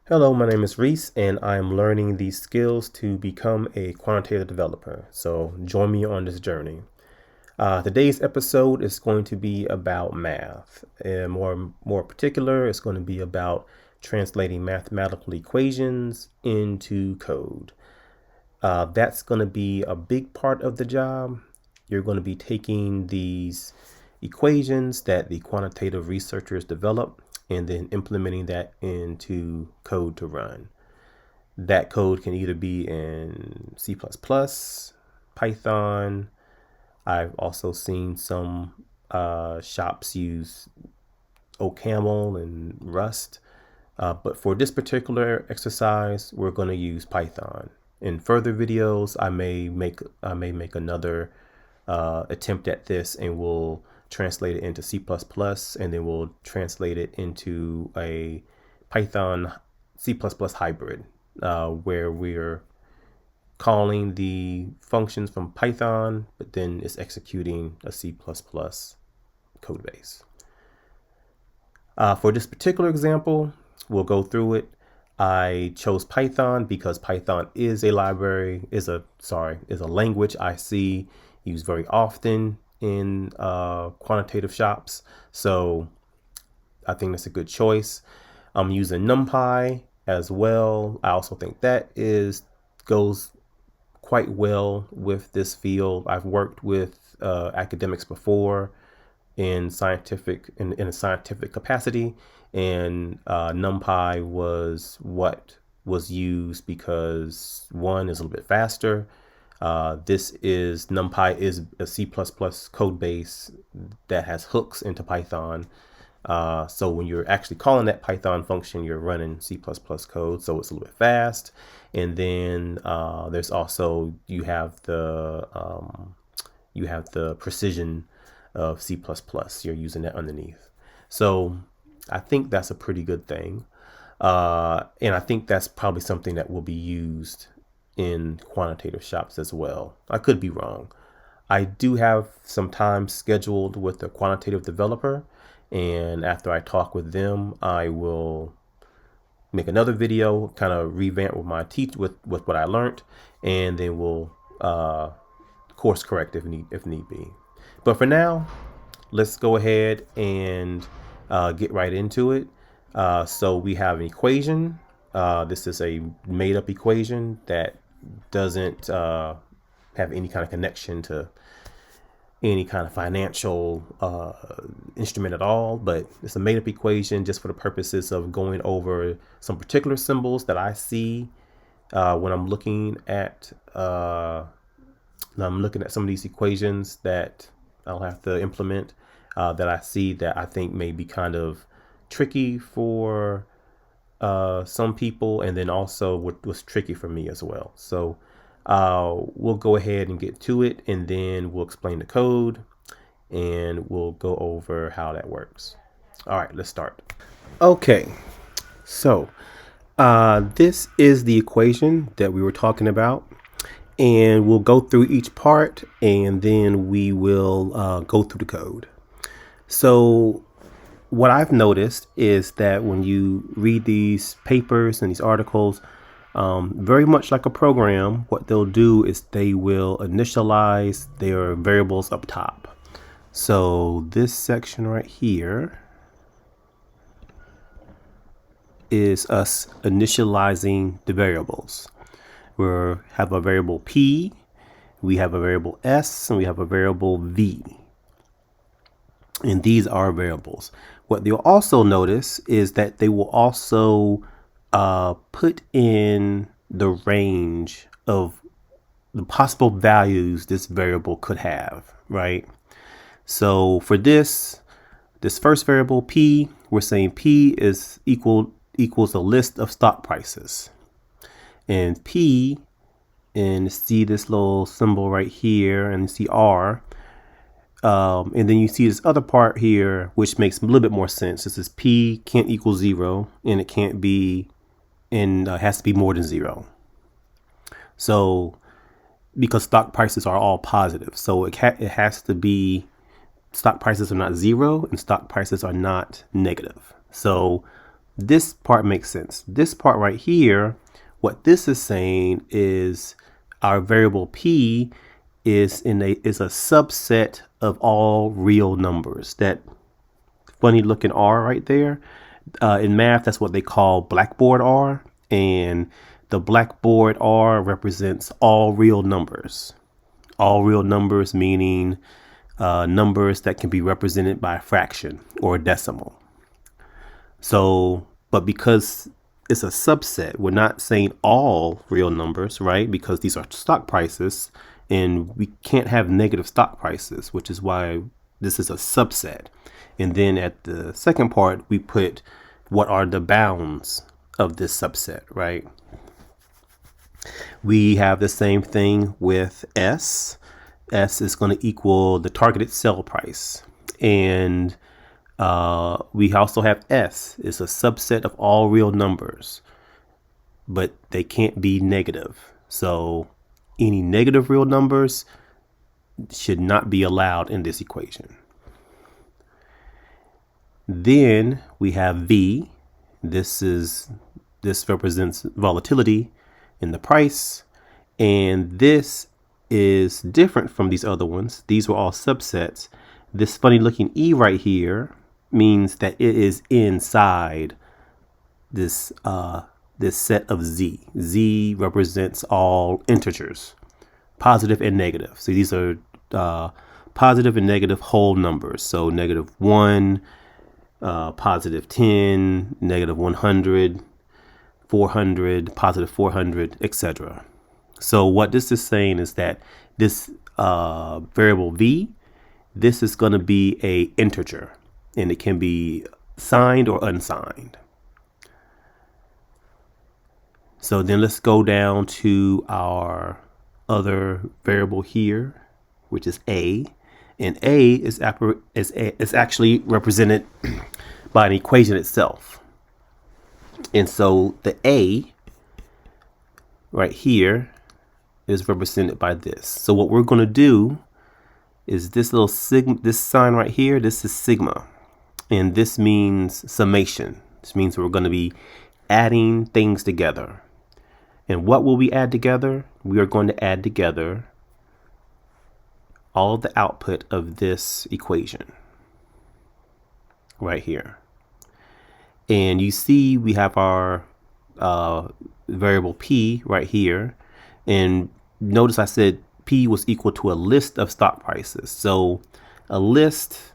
Hello, my name is Reese, and I'm learning these skills to become a quantitative developer. So join me on this journey. Today's episode is going to be about math. And more particular, it's going to be about translating mathematical equations into code. That's going to be a big part of the job. You're going to be taking these equations that the quantitative researchers develop and then implementing that into code to run. That code can either be in C++, Python. I've also seen some shops use OCaml and Rust. But for this particular exercise, we're going to use Python. In further videos, I may make another attempt at this, and we'll translate it into C++, and then we'll translate it into a Python C++ hybrid, where we're calling the functions from Python, but then it's executing a C++ code base. For this particular example, we'll go through it. I chose Python because Python is a language I see used very often in quantitative shops. So I think that's a good choice. I'm using NumPy as well. I also think that goes quite well with this field. I've worked with academics before in a scientific capacity, and NumPy was what was used because one is a little bit faster. NumPy is a C++ code base that has hooks into Python. So when you're actually calling that Python function, you're running C++ code, so it's a little bit fast. And then there's also you have the precision of C++. You're using that underneath. So I think that's a pretty good thing. And I think that's probably something that will be used in quantitative shops as well. I could be wrong. I do have some time scheduled with a quantitative developer, and after I talk with them, I will make another video, kind of revamp with what I learned, and then we'll course correct if need be. But for now, let's go ahead and get right into it. So we have an equation. This is a made up equation that doesn't have any kind of connection to any kind of financial instrument at all, but it's a made up equation just for the purposes of going over some particular symbols that I see when I'm looking at some of these equations that I'll have to implement, that I see that I think may be kind of tricky for some people, and then also what was tricky for me as well. So we'll go ahead and get to it, and then we'll explain the code, and we'll go over how that works. All right, let's start. Okay, so this is the equation that we were talking about, and we'll go through each part, and then we will go through the code. So what I've noticed is that when you read these papers and these articles, very much like a program, what they'll do is they will initialize their variables up top. So this section right here is us initializing the variables. We have a variable P, we have a variable S, and we have a variable V. And these are variables. What you'll also notice is that they will also put in the range of the possible values this variable could have, right? So for this first variable P, we're saying P is equals a list of stock prices. And P, and see this little symbol right here, and you see R. And then you see this other part here, which makes a little bit more sense. This is P can't equal 0, and it can't be, and has to be more than 0. So because stock prices are all positive, so it has to be, stock prices are not 0 and stock prices are not negative. So this part makes sense. This part right here, what this is saying is our variable P is a subset of all real numbers. That funny looking R right there. In math, that's what they call blackboard R, and the blackboard R represents all real numbers. All real numbers meaning numbers that can be represented by a fraction or a decimal. So, but because it's a subset, we're not saying all real numbers, right? Because these are stock prices and we can't have negative stock prices, which is why this is a subset. And then at the second part, we put what are the bounds of this subset, right? We have the same thing with S. S is going to equal the targeted sell price. And we also have S. It's a subset of all real numbers, but they can't be negative. So any negative real numbers should not be allowed in this equation. Then we have V. This represents volatility in the price, and this is different from these other ones. These were all subsets. This funny looking E right here means that it is inside this this set of Z. Z represents all integers, positive and negative. So these are positive and negative whole numbers. So -1, positive 10, -100, 400, positive 400, etc. So what this is saying is that this variable V, this is going to be a integer, and it can be signed or unsigned. So then let's go down to our other variable here, which is A. And A is actually represented by an equation itself. And so the A right here is represented by this. So what we're going to do is this little sigma, this sign right here, this is sigma. And this means summation. This means we're going to be adding things together. And what will we add together? We are going to add together all the output of this equation right here. And you see we have our variable P right here. And notice I said P was equal to a list of stock prices. So a list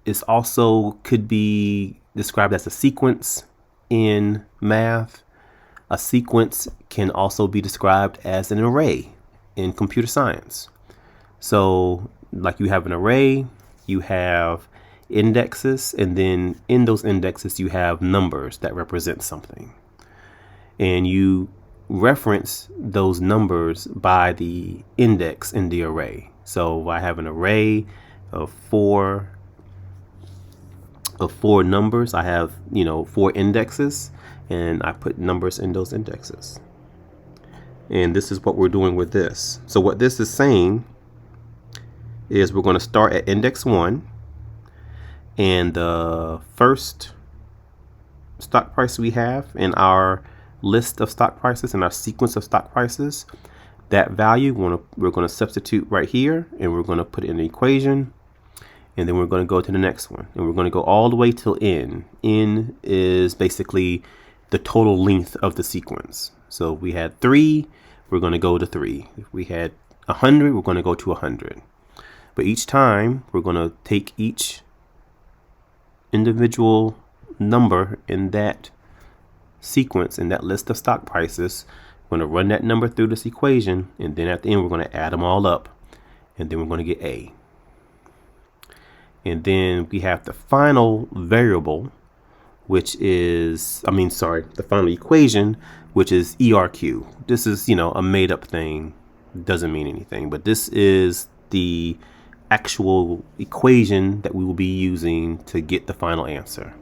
is also could be described as a sequence in math. A sequence can also be described as an array in computer science. So like you have an array, you have indexes, and then in those indexes you have numbers that represent something. And you reference those numbers by the index in the array. So I have an array of four numbers. I have, 4 indexes, and I put numbers in those indexes. And this is what we're doing with this. So what this is saying is we're going to start at index 1, and the first stock price we have in our list of stock prices, in our sequence of stock prices, that value we're going to substitute right here, and we're going to put it in the equation, and then we're going to go to the next one, and we're going to go all the way till n. N is basically the total length of the sequence. So if we had 3, we're going to go to 3. If we had 100, we're going to go to 100. But each time we're going to take each individual number in that sequence, in that list of stock prices. We're going to run that number through this equation, and then at the end we're going to add them all up, and then we're going to get A. And then we have the final variable, which is, the final equation, which is ERQ. This is, a made up thing. Doesn't mean anything, but this is the actual equation that we will be using to get the final answer,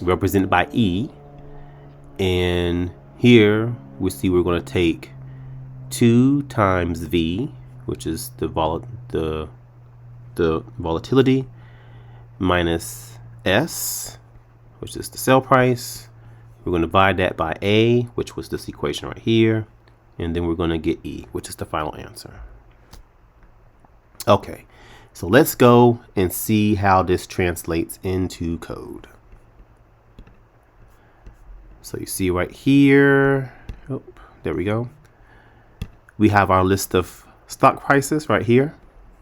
represented by E. And here we see we're going to take 2 times V, which is the volatility, minus S, which is the sell price. We're going to divide that by A, which was this equation right here. And then we're going to get E, which is the final answer. Okay, so let's go and see how this translates into code. So you see right here, oh, there we go. We have our list of stock prices right here.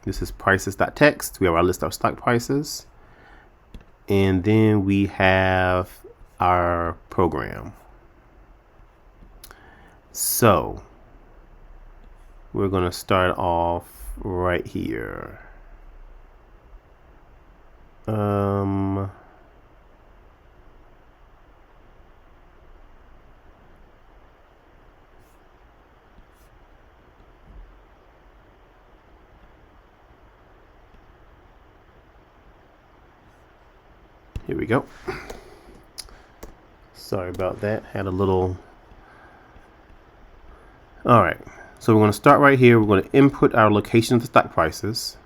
This is prices.txt. We have our list of stock prices. And then we have our program. So we're going to start off right here. Here we go. Sorry about that. Had a little. All right. So we're going to start right here. We're going to input our location of the stock prices.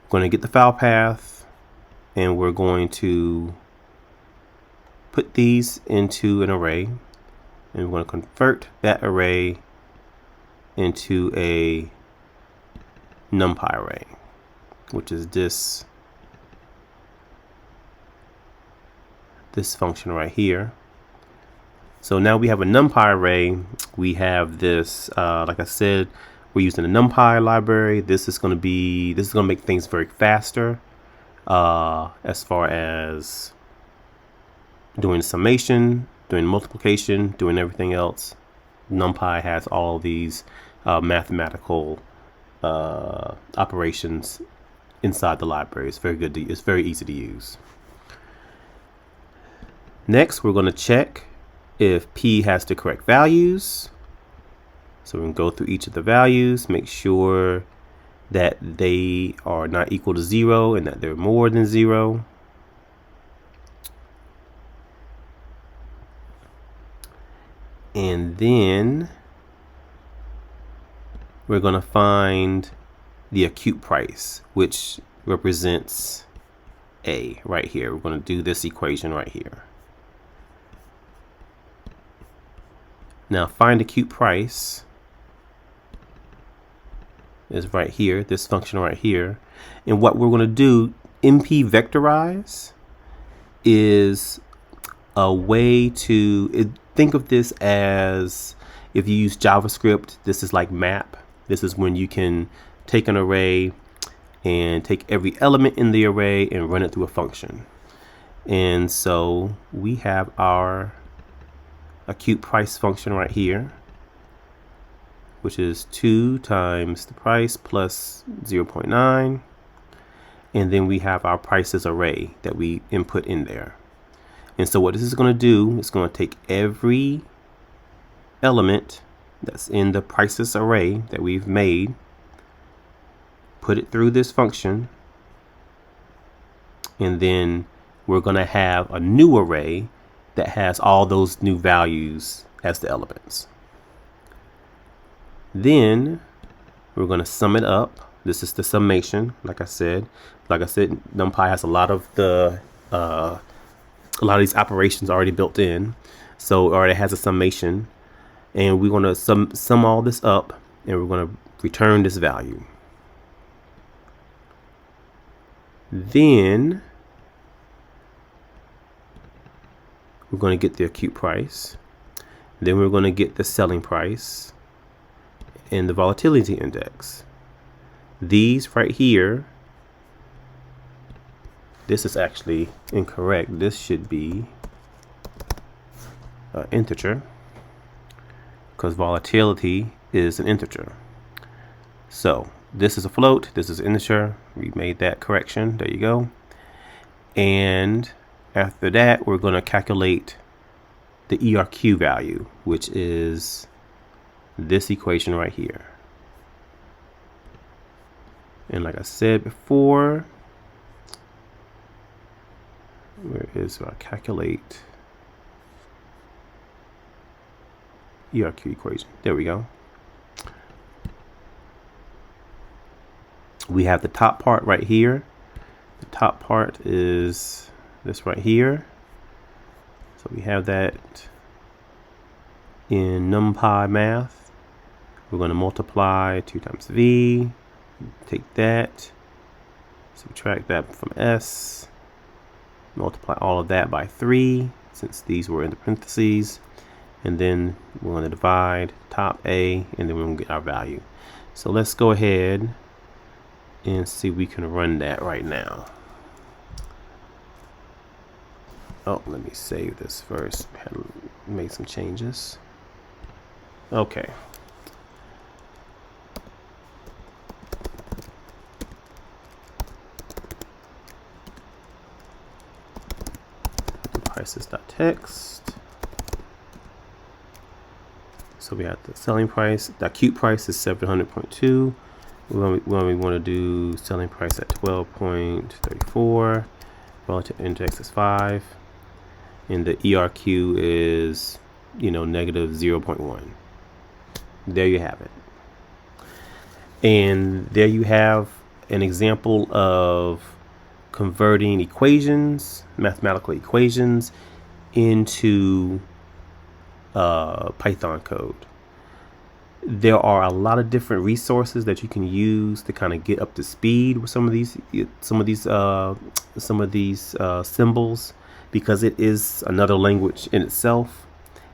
We're going to get the file path, and we're going to put these into an array, and we're going to convert that array into a NumPy array, which is this function right here. So now we have a NumPy array. We have this, like I said, we're using the NumPy library. This is going to make things very faster as far as doing summation, doing multiplication, doing everything else. NumPy has all of these mathematical operations inside the library. It's very good. It's very easy to use. Next, we're going to check if P has the correct values. So we're going to go through each of the values, make sure that they are not equal to 0 and that they're more than 0. And then we're going to find the acute price, which represents A right here. We're going to do this equation right here. Now find acute price is right here, this function right here. And what we're going to do, NP vectorize is a way to think of this as, if you use JavaScript, this is like map. This is when you can take an array and take every element in the array and run it through a function. And so we have our acute price function right here, which is 2 times the price plus 0.9. And then we have our prices array that we input in there. And so what this is going to do, it's going to take every element that's in the prices array that we've made, put it through this function, and then we're going to have a new array that has all those new values as the elements. Then we're going to sum it up. This is the summation. Like I said, NumPy has a lot of these operations already built in, so it already has a summation, and we're going to sum all this up, and we're going to return this value. Then we're going to get the acute price. Then we're going to get the selling price and the volatility index. These right here, this is actually incorrect. This should be an integer, because volatility is an integer. So this is a float, this is an integer. We made that correction. There you go. And after that, we're going to calculate the ERQ value, which is this equation right here. And like I said before, where is our calculate ERQ equation? There we go. We have the top part right here. The top part is this right here. So we have that in NumPy math. We're going to multiply 2 times V, take that, subtract that from S, multiply all of that by 3, since these were in the parentheses, and then we're going to divide top A, and then we're going to get our value. So let's go ahead and see if we can run that right now. Oh, let me save this first. I had made some changes. Okay. Prices.text. So we have the selling price. The cute price is 700.2. When we want to do selling price at 12.34. Relative index is 5. And the ERQ is, negative 0.1. There you have it. And there you have an example of converting equations, mathematical equations, into Python code. There are a lot of different resources that you can use to kind of get up to speed with some of these symbols, because it is another language in itself.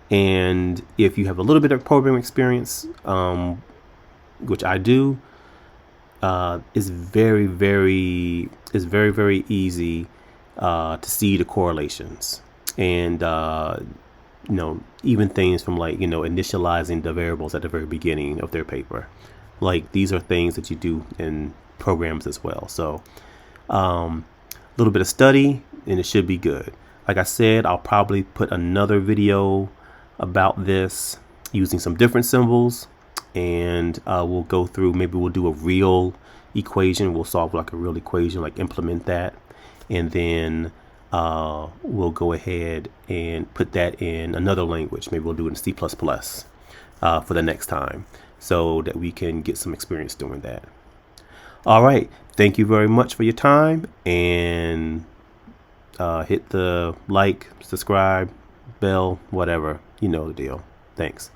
And if you have a little bit of programming experience, which I do, it's very, very easy to see the correlations, and even things from like initializing the variables at the very beginning of their paper. Like, these are things that you do in programs as well. So a little bit of study and it should be good. Like I said, I'll probably put another video about this using some different symbols, and we'll go through, maybe we'll do a real equation. We'll solve like a real equation, like implement that, and then we'll go ahead and put that in another language. Maybe we'll do it in C++ for the next time, so that we can get some experience doing that. All right, thank you very much for your time, and hit the like, subscribe, bell, whatever, you know the deal. Thanks.